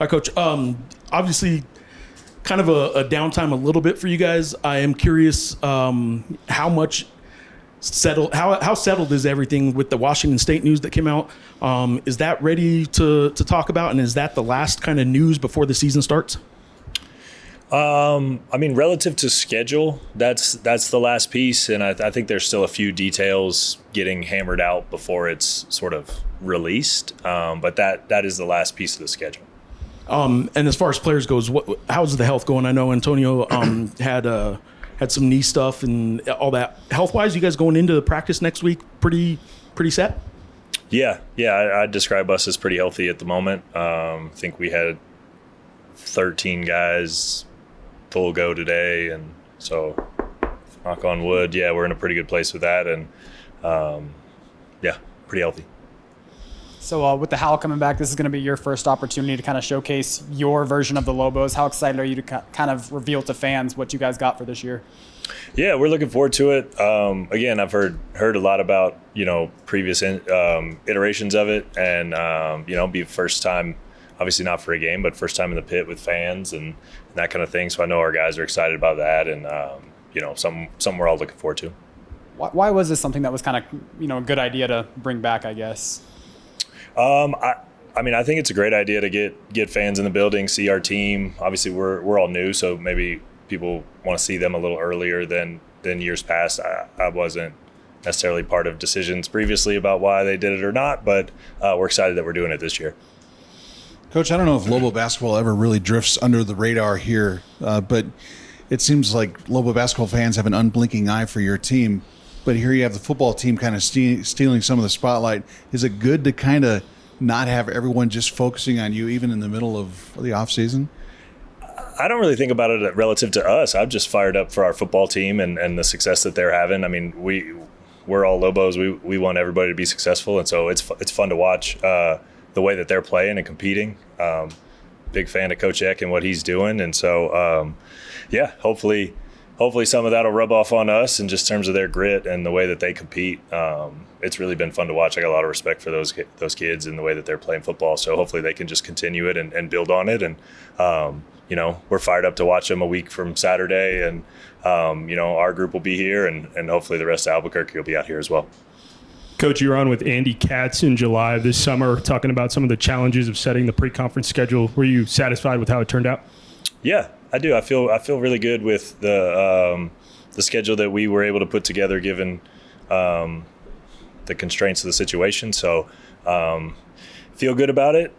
Hi, Coach. Obviously, kind of a downtime a little bit for you guys. I am curious how settled is everything with the Washington State news that came out? Is that ready to talk about, and is that the last kind of news before the season starts? I mean, relative to schedule, that's the last piece, and I think there's still a few details getting hammered out before it's sort of released. But that is the last piece of the schedule. And as far as players goes, how's the health going? I know Antonio had some knee stuff and all that. Health-wise, you guys going into the practice next week pretty set? Yeah, I'd describe us as pretty healthy at the moment. I think we had 13 guys full go today, and so knock on wood, yeah, we're in a pretty good place with that, and yeah, pretty healthy. So with the Hal coming back, this is going to be your first opportunity to kind of showcase your version of the Lobos. How excited are you to kind of reveal to fans what you guys got for this year? Yeah, we're looking forward to it. Again, I've heard a lot about previous iterations of it, and be first time, obviously not for a game, but first time in the pit with fans and that kind of thing. So I know our guys are excited about that, and something we're all looking forward to. Why was this something that was kind of a good idea to bring back, I guess? I mean, I think it's a great idea to get fans in the building, see our team. Obviously, we're all new, so maybe people want to see them a little earlier than years past. I wasn't necessarily part of decisions previously about why they did it or not, but we're excited that we're doing it this year. Coach, I don't know if Lobo basketball ever really drifts under the radar here, but it seems like Lobo basketball fans have an unblinking eye for your team. But here you have the football team kind of stealing some of the spotlight. Is it good to kind of not have everyone just focusing on you even in the middle of the offseason? I don't really think about it relative to us. I'm just fired up for our football team and the success that they're having. I mean, we're all Lobos. We want everybody to be successful, and so it's fun to watch the way that they're playing and competing. Big fan of Coach Eck and what he's doing, and so yeah, hopefully some of that will rub off on us in just terms of their grit and the way that they compete. It's really been fun to watch. I got a lot of respect for those kids and the way that they're playing football. So hopefully they can just continue it and build on it. And, we're fired up to watch them a week from Saturday. And, our group will be here, and hopefully the rest of Albuquerque will be out here as well. Coach, you were on with Andy Katz in July of this summer talking about some of the challenges of setting the pre-conference schedule. Were you satisfied with how it turned out? Yeah, I do. I feel really good with the schedule that we were able to put together given the constraints of the situation. So feel good about it.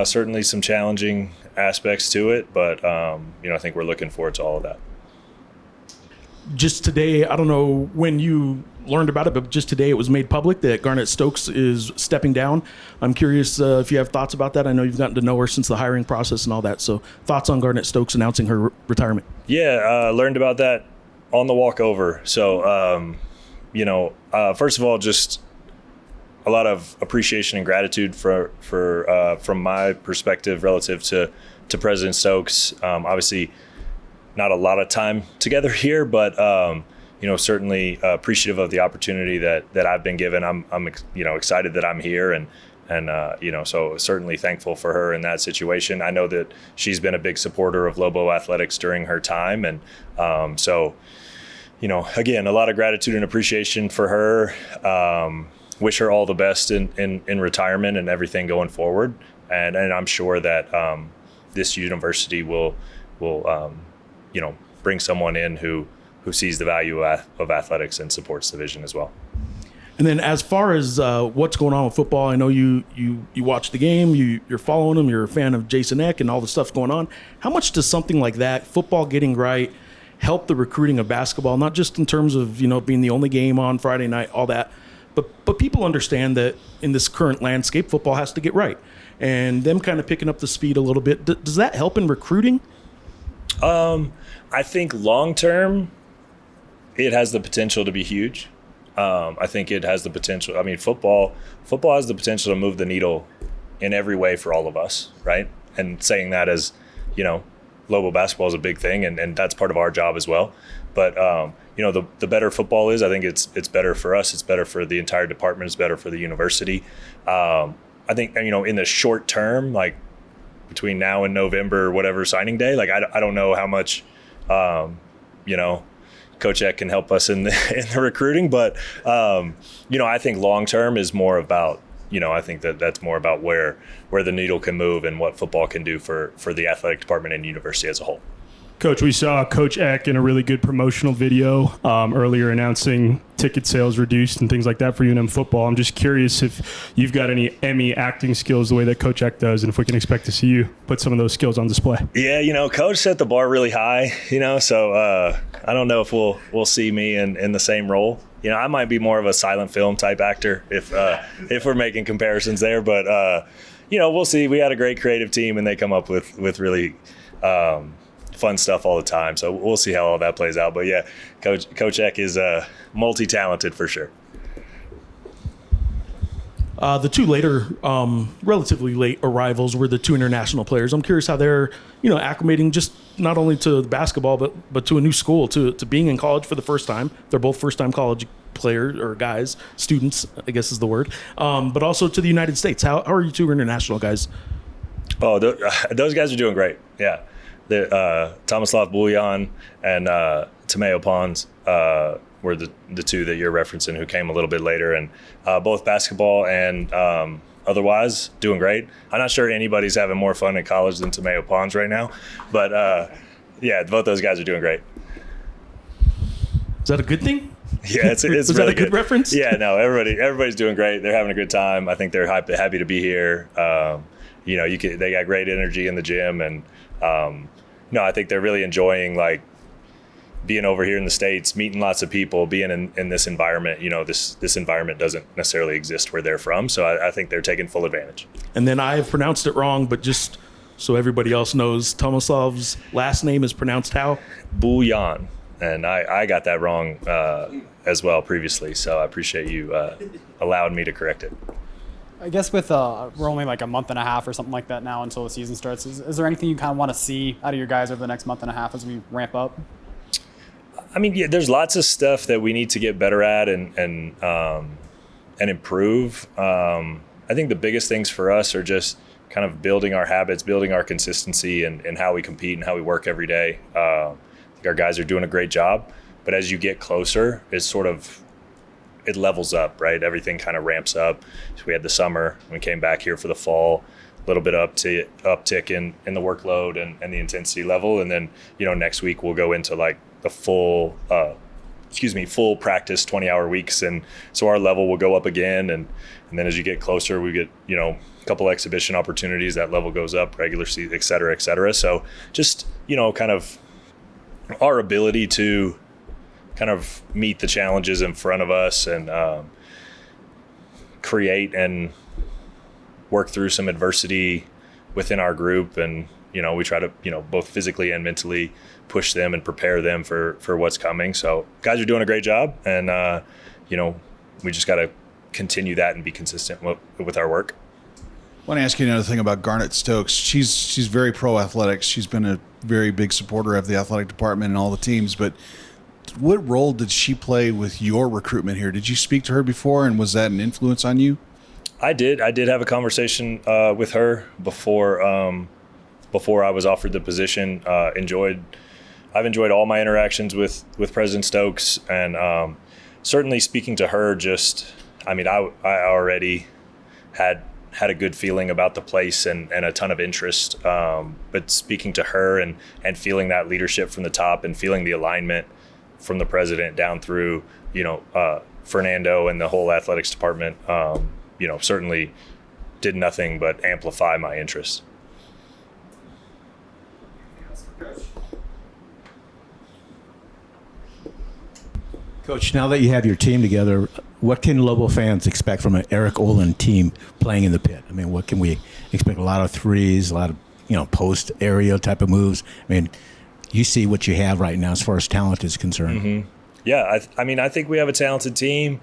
Certainly some challenging aspects to it, but I think we're looking forward to all of that. Just today, I don't know when you learned about it, but just today it was made public that Garnett Stokes is stepping down. I'm curious if you have thoughts about that. I know you've gotten to know her since the hiring process and all that. So thoughts on Garnett Stokes announcing her retirement? Yeah, learned about that on the walk over. So, first of all, just a lot of appreciation and gratitude from my perspective relative to President Stokes. Obviously, not a lot of time together here, but certainly appreciative of the opportunity that I've been given. I'm excited that I'm here, and so certainly thankful for her in that situation. I know that she's been a big supporter of Lobo athletics during her time, and again, a lot of gratitude and appreciation for her. Wish her all the best in retirement and everything going forward, and I'm sure that this university will bring someone in who sees the value of athletics and supports the vision as well. And then as far as what's going on with football, I know you watch the game, you're following them, you're a fan of Jason Eck and all the stuff going on. How much does something like that, football getting right, help the recruiting of basketball, not just in terms of being the only game on Friday night, all that, but people understand that in this current landscape, football has to get right. And them kind of picking up the speed a little bit, does that help in recruiting? I think long term, it has the potential to be huge. I think it has the potential. I mean, football has the potential to move the needle in every way for all of us, right? And saying that as, Lobo basketball is a big thing, and that's part of our job as well. But the better football is, I think it's better for us. It's better for the entire department. It's better for the university. I think in the short term, like between now and November, whatever signing day. Like I don't know how much, Coach Eck can help us in the recruiting, but I think long term is more about, I think that's more about where the needle can move and what football can do for the athletic department and university as a whole. Coach, we saw Coach Eck in a really good promotional video earlier announcing ticket sales reduced and things like that for UNM football. I'm just curious if you've got any Emmy acting skills the way that Coach Eck does, and if we can expect to see you put some of those skills on display. Yeah, Coach set the bar really high, so I don't know if we'll see me in the same role. I might be more of a silent film type actor if we're making comparisons there, but we'll see. We had a great creative team, and they come up with really fun stuff all the time. So we'll see how all that plays out. But yeah, Coach Eck is multi-talented for sure. The two later, relatively late arrivals were the two international players. I'm curious how they're, acclimating just not only to basketball, but to a new school, to being in college for the first time. They're both first-time college players or guys, students, I guess is the word, but also to the United States. How are you two international guys? Oh, those guys are doing great. Yeah. Tomislav Buljan and Tomeo Pons were the two that you're referencing who came a little bit later, and both basketball and otherwise doing great. I'm not sure anybody's having more fun in college than Tomeo Pons right now, but yeah, both those guys are doing great. Is that a good thing? Yeah, it's Was really that a good reference? Yeah, no, everybody's doing great. They're having a good time. I think they're happy to be here. They got great energy in the gym, and I think they're really enjoying like being over here in the States, meeting lots of people, being in this environment. This environment doesn't necessarily exist where they're from, so I think they're taking full advantage. And then I have pronounced it wrong, but just so everybody else knows, Tomislav's last name is pronounced how? Buljan, and I got that wrong as well previously, so I appreciate you allowing me to correct it. I guess with we're only like a month and a half or something like that now until the season starts. Is there anything you kind of want to see out of your guys over the next month and a half as we ramp up? I mean, yeah, there's lots of stuff that we need to get better at and improve. I think the biggest things for us are just kind of building our habits, building our consistency, and how we compete and how we work every day. I think our guys are doing a great job, but as you get closer, it levels up, right? Everything kind of ramps up. So we had the summer, we came back here for the fall, a little bit uptick in the workload and the intensity level. And then, next week we'll go into like the full practice 20-hour weeks. And so our level will go up again. And then as you get closer, we get, a couple exhibition opportunities, that level goes up, regular season, et cetera, et cetera. So just, kind of our ability to kind of meet the challenges in front of us and create and work through some adversity within our group. And, we try to, both physically and mentally push them and prepare them for what's coming. So guys are doing a great job. And, we just got to continue that and be consistent with our work. I want to ask you another thing about Garnet Stokes. She's very pro athletics. She's been a very big supporter of the athletic department and all the teams, but what role did she play with your recruitment here? Did you speak to her before, and was that an influence on you? I did have a conversation with her before I was offered the position. I've enjoyed all my interactions with President Stokes, and certainly speaking to her. I already had a good feeling about the place and a ton of interest. But speaking to her and feeling that leadership from the top and feeling the alignment from the president down through, Fernando and the whole athletics department, certainly did nothing but amplify my interest. Coach, now that you have your team together, what can Lobo fans expect from an Eric Olen team playing in the pit? I mean, what can we expect? A lot of threes, a lot of post area type of moves. I mean, you see what you have right now as far as talent is concerned. Mm-hmm. Yeah, I think we have a talented team.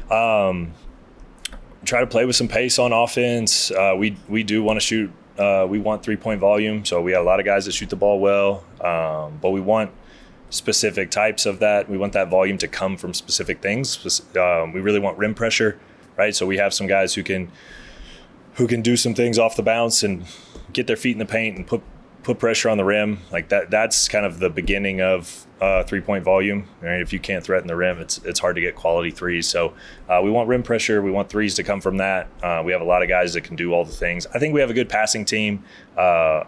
Try to play with some pace on offense. We do want to shoot. We want 3-point volume, so we have a lot of guys that shoot the ball well. But we want specific types of that. We want that volume to come from specific things. We really want rim pressure, right? So we have some guys who can do some things off the bounce and get their feet in the paint and put pressure on the rim. Like that's kind of the beginning of 3-point volume. Right? If you can't threaten the rim, it's hard to get quality threes. So we want rim pressure. We want threes to come from that. We have a lot of guys that can do all the things. I think we have a good passing team. We're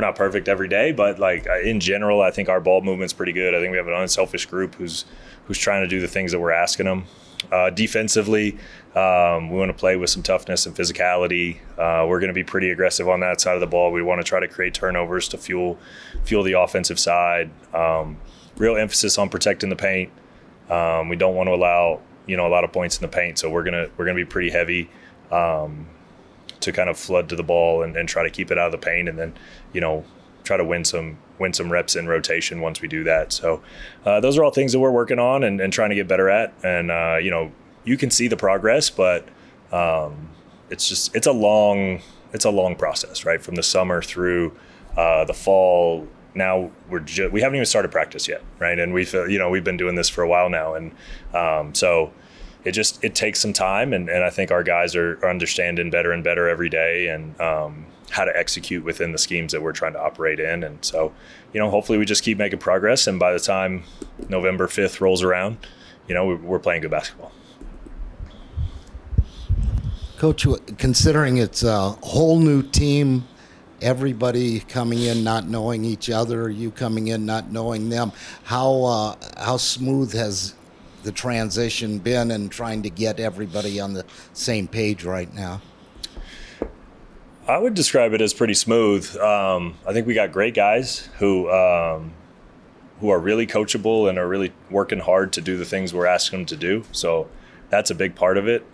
not perfect every day, but like in general, I think our ball movement's pretty good. I think we have an unselfish group who's trying to do the things that we're asking them. Defensively, we want to play with some toughness and physicality. We're going to be pretty aggressive on that side of the ball. We want to try to create turnovers to fuel the offensive side. Real emphasis on protecting the paint. We don't want to allow a lot of points in the paint, so we're gonna be pretty heavy to kind of flood to the ball and try to keep it out of the paint, and then try to win some reps in rotation once we do that. So those are all things that we're working on and trying to get better at. And you can see the progress, but it's a long process, right? From the summer through the fall. Now we haven't even started practice yet, right? And we've been doing this for a while now, and so it takes some time, and I think our guys are understanding better and better every day, and how to execute within the schemes that we're trying to operate in. And so, hopefully we just keep making progress, and by the time November 5th rolls around, we're playing good basketball. Coach, considering it's a whole new team, everybody coming in not knowing each other, you coming in not knowing them, how smooth has the transition been in trying to get everybody on the same page right now? I would describe it as pretty smooth. I think we got great guys who are really coachable and are really working hard to do the things we're asking them to do. So that's a big part of it.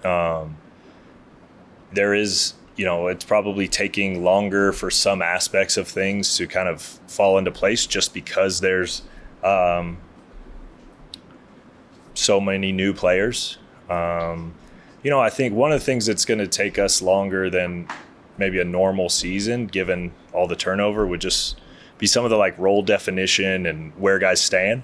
There is, it's probably taking longer for some aspects of things to kind of fall into place just because there's so many new players. I think one of the things that's going to take us longer than maybe a normal season, given all the turnover, would just be some of the role definition and where guys stand.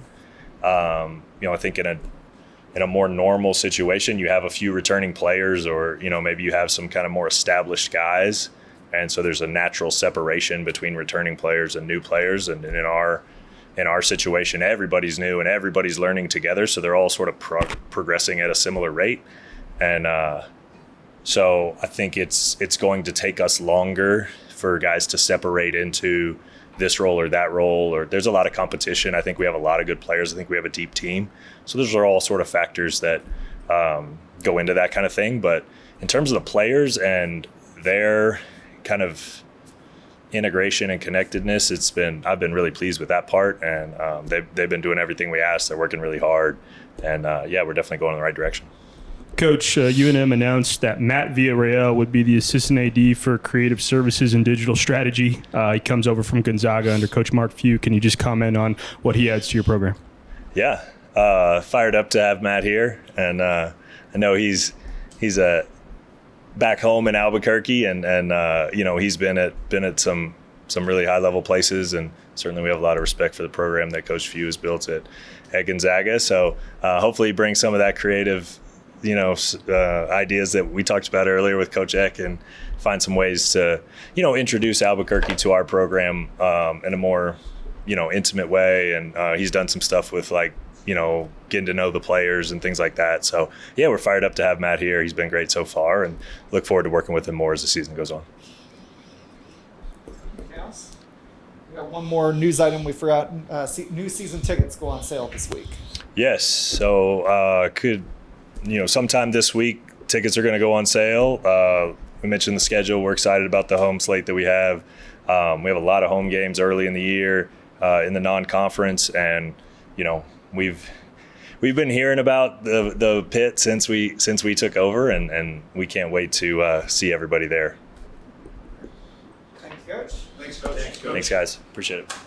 I think in a more normal situation, you have a few returning players, or maybe you have some kind of more established guys, and so there's a natural separation between returning players and new players. And in our situation, everybody's new and everybody's learning together, so they're all sort of progressing at a similar rate. And so I think it's going to take us longer for guys to separate into this role or that role, or there's a lot of competition. I think we have a lot of good players. I think we have a deep team. So those are all sort of factors that go into that kind of thing. But in terms of the players and their kind of integration and connectedness, I've been really pleased with that part, and they've been doing everything we asked. They're working really hard, and we're definitely going in the right direction. Coach, UNM announced that Matt Villarreal would be the assistant AD for creative services and digital strategy. He comes over from Gonzaga under Coach Mark Few. Can you just comment on what he adds to your program? Yeah, fired up to have Matt here, and I know he's back home in Albuquerque, and he's been at some really high level places, and certainly we have a lot of respect for the program that Coach Few has built at Gonzaga. So hopefully he brings some of that creative ideas that we talked about earlier with Coach Eck, and find some ways to, introduce Albuquerque to our program in a more, intimate way. And he's done some stuff with getting to know the players and things like that. So yeah, we're fired up to have Matt here. He's been great so far, and look forward to working with him more as the season goes on. Anything else? We got one more news item we forgot. New season tickets go on sale this week. Yes. So sometime this week, tickets are going to go on sale. We mentioned the schedule. We're excited about the home slate that we have. We have a lot of home games early in the year in the non-conference, and we've been hearing about the pit since we took over, and we can't wait to see everybody there. Thanks, Coach. Thanks, guys. Appreciate it.